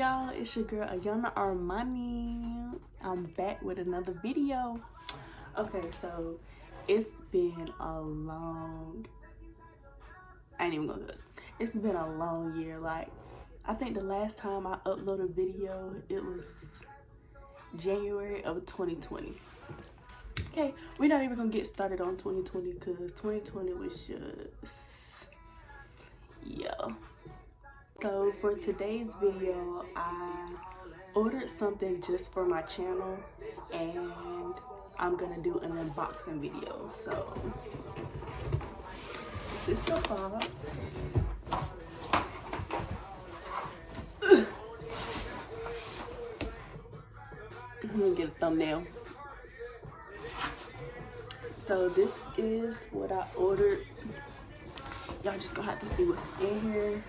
y'all, it's your girl Ayana Armani. I'm back with another video. Okay, so it's been a long, I ain't even gonna do it. It's been a long year. Like, I think the last time I uploaded a video, it was January of 2020. Okay, we're not even gonna get started on 2020 because 2020 was just, yeah. So for today's video, I ordered something just for my channel and I'm gonna do an unboxing video. So this is the box. Let me get a thumbnail. So this is what I ordered. Y'all just gonna have to see what's in here.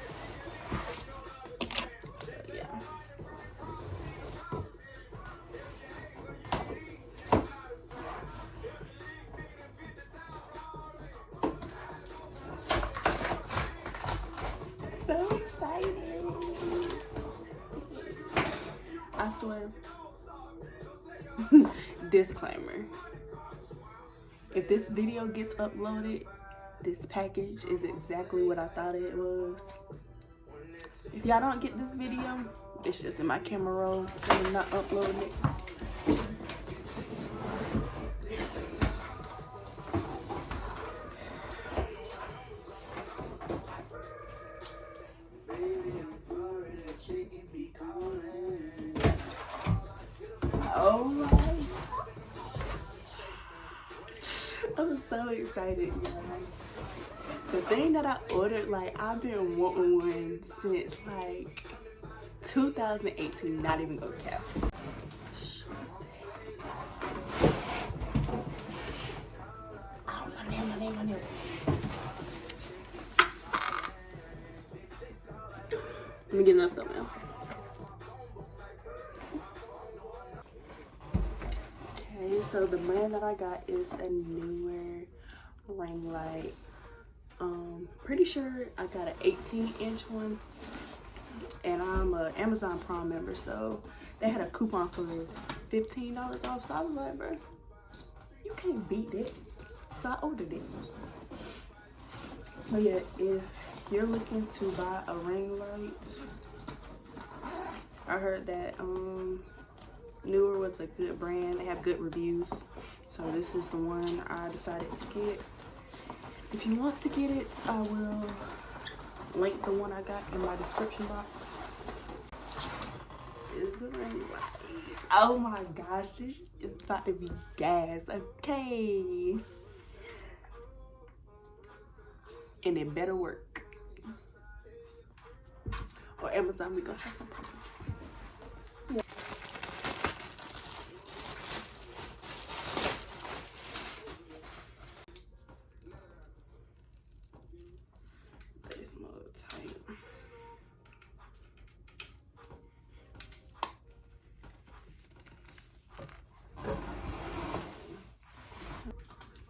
So excited. I swear. Disclaimer. If this video gets uploaded, this package is exactly what I thought it was. If y'all don't get this video, it's just in my camera roll. I'm not uploading it. Oh my! I'm so excited, y'all. The thing that I ordered, like, I've been wanting one since like 2018. Not even gonna cap. Oh, my nail. Let me get another thumbnail. Okay, so the brand that I got is a Neewer ring light. Pretty sure I got an 18-inch one, and I'm a Amazon Prime member, so they had a coupon for $15 off. So I was like, bro, you can't beat it. So I ordered it. But yeah, if you're looking to buy a ring light, I heard that Neewer was a good brand. They have good reviews, so this is the one I decided to get. If you want to get it, I will link the one I got in my description box. It's the ring light. Oh my gosh, this is about to be gas. Okay, and it better work, or Amazon we gonna have some problems. Yeah. They smell tight.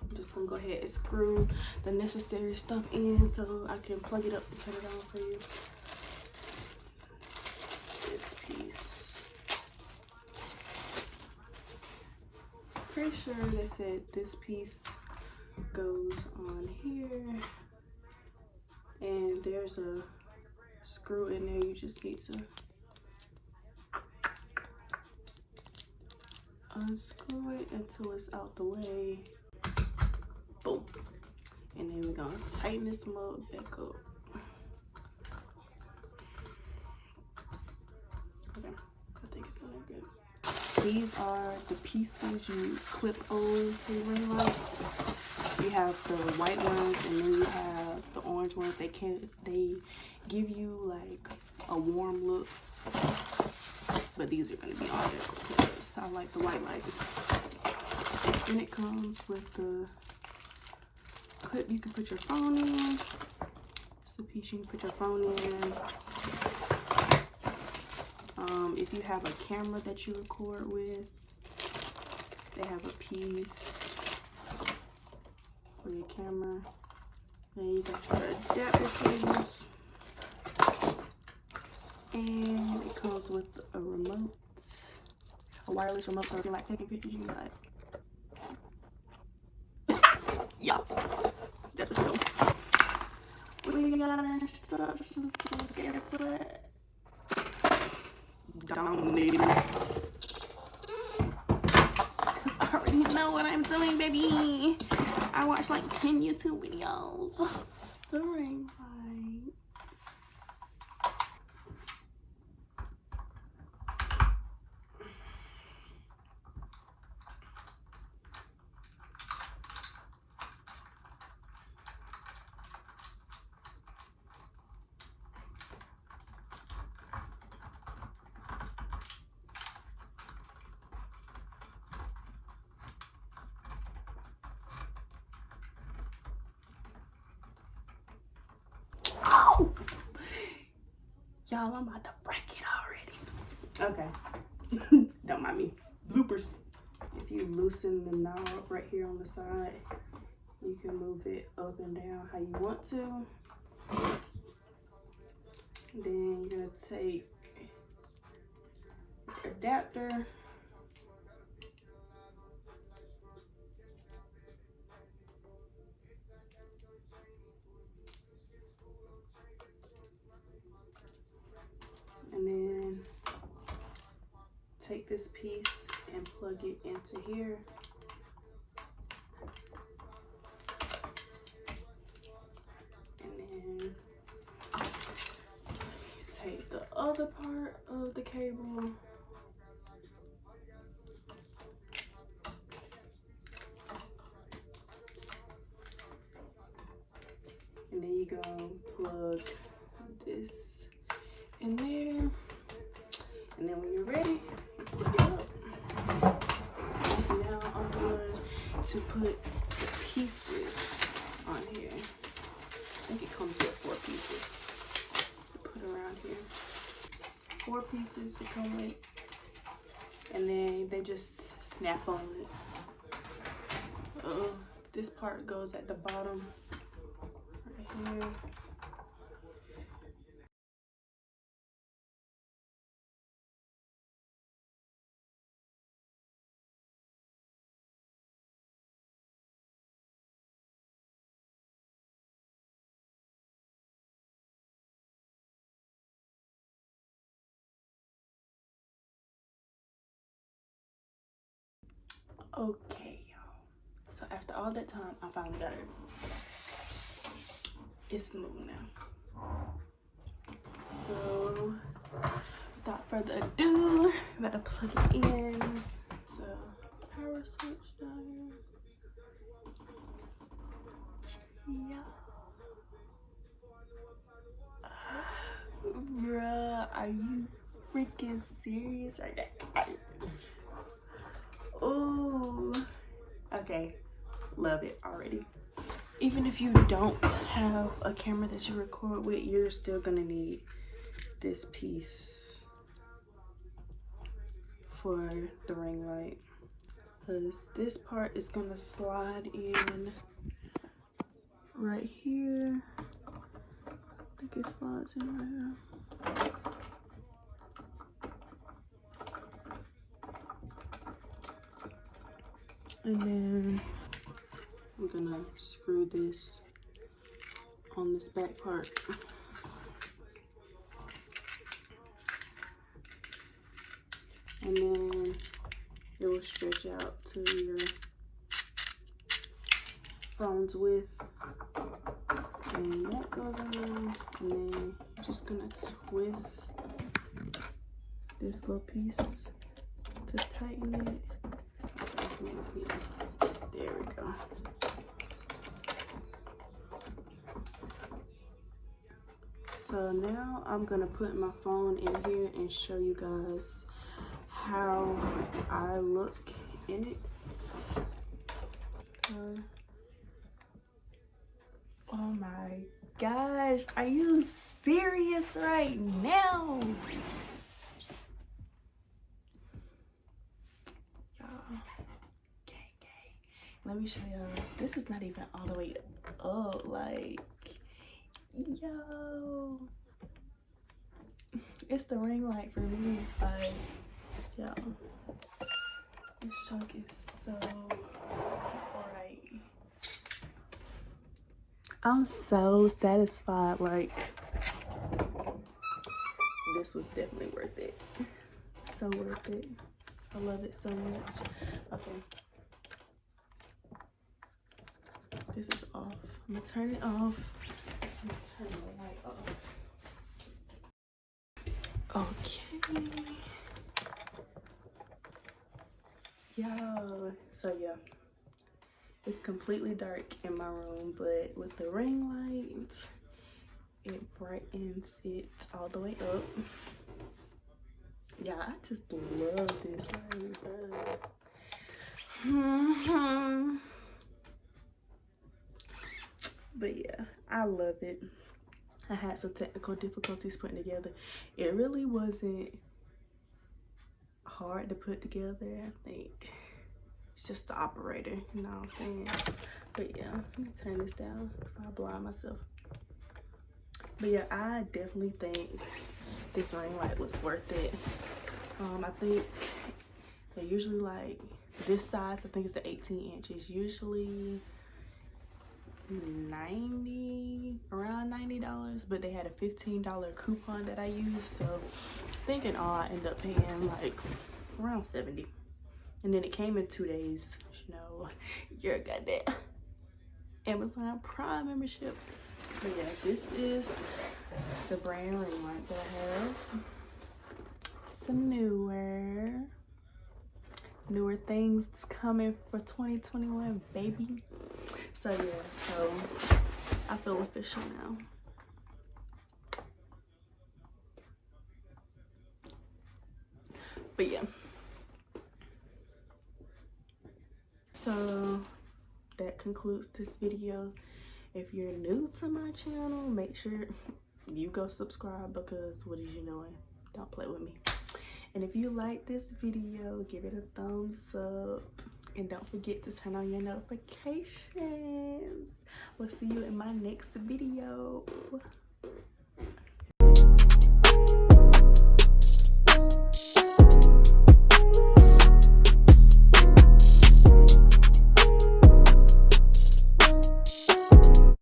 I'm just gonna go ahead and screw the necessary stuff in so I can plug it up and turn it on for you. This piece. Pretty sure they said this piece goes on here, and there's a screw in there. You just need to unscrew it until it's out the way. Boom. And then we're gonna tighten this mug back up. Okay, I think it's looking good. These are the pieces you clip on the ring light. You have the white ones, and then you have the orange ones. They give you like a warm look, but these are gonna be on there because I like the white light. And it comes with the clip you can put your phone in. It's the piece you can put your phone in. If you have a camera that you record with, they have a piece for your camera. And you got your adapter cables. And it comes with a remote, a wireless remote, so if you're like taking pictures, you can like, yeah, that's what you do. We got instructions to guess what? Don't need it. Cause I already know what I'm doing, baby. I watched like 10 YouTube videos. It's the ring light. Oh! Y'all, I'm about to break it already. Okay. Don't mind me. Bloopers. If you loosen the knob right here on the side, you can move it up and down how you want to. And then you're gonna take the adapter. And then take this piece and plug it into here. And then you take the other part of the cable and then you go plug this in there. And then when you're ready, plug it up. Now I'm going to put the pieces on here. I think it comes with 4 pieces to put around here. 4 pieces to come with. And then they just snap on it. This part goes at the bottom right here. Okay, y'all. So after all that time, I finally got it. It's smooth now. So without further ado, I'm about to plug it in. So power switch down here. Yeah. Bruh, are you freaking serious right now? Oh, okay. Love it already. Even if you don't have a camera that you record with, you're still gonna need this piece for the ring light, because this part is gonna slide in right here. I think it slides in right here. And then I'm gonna screw this on this back part. And then it will stretch out to your phone's width. And that goes on. And then you're just gonna twist this little piece to tighten it. There we go. So now I'm gonna put my phone in here and show you guys how I look in it. Oh my gosh, are you serious right now? Y'all, gang. Let me show y'all. This is not even all the way up, like, yo. it's the ring light for me. Like, yo, this junk is so bright. I'm so satisfied. Like, this was definitely worth it. So worth it. I love it so much. Okay. This is off. I'm gonna turn it off. I'm gonna turn the light off. Okay. Yo. So yeah. It's completely dark in my room, but with the ring light, it brightens it all the way up. Yeah, I just love this light, bro. But yeah, I love it. I had some technical difficulties putting together. It really wasn't hard to put together. I think it's just the operator, you know what I'm saying? But yeah, let me turn this down before I blind myself. But yeah, I definitely think this ring light was worth it. I think they usually like this size, I think it's the 18 inches, usually around $90, but they had a $15 coupon that I used, so I think in all I ended up paying like around $70. And then it came in 2 days. You know, you're a goddamn Amazon Prime membership. But yeah, this is the brand ring light that I have. Some newer things coming for 2021, baby. So yeah, so I feel official now. But yeah, so that concludes this video. If you're new to my channel, make sure you go subscribe, because what is you doing? Don't play with me. And if you like this video, give it a thumbs up, and don't forget to turn on your notifications. We'll see you in my next video.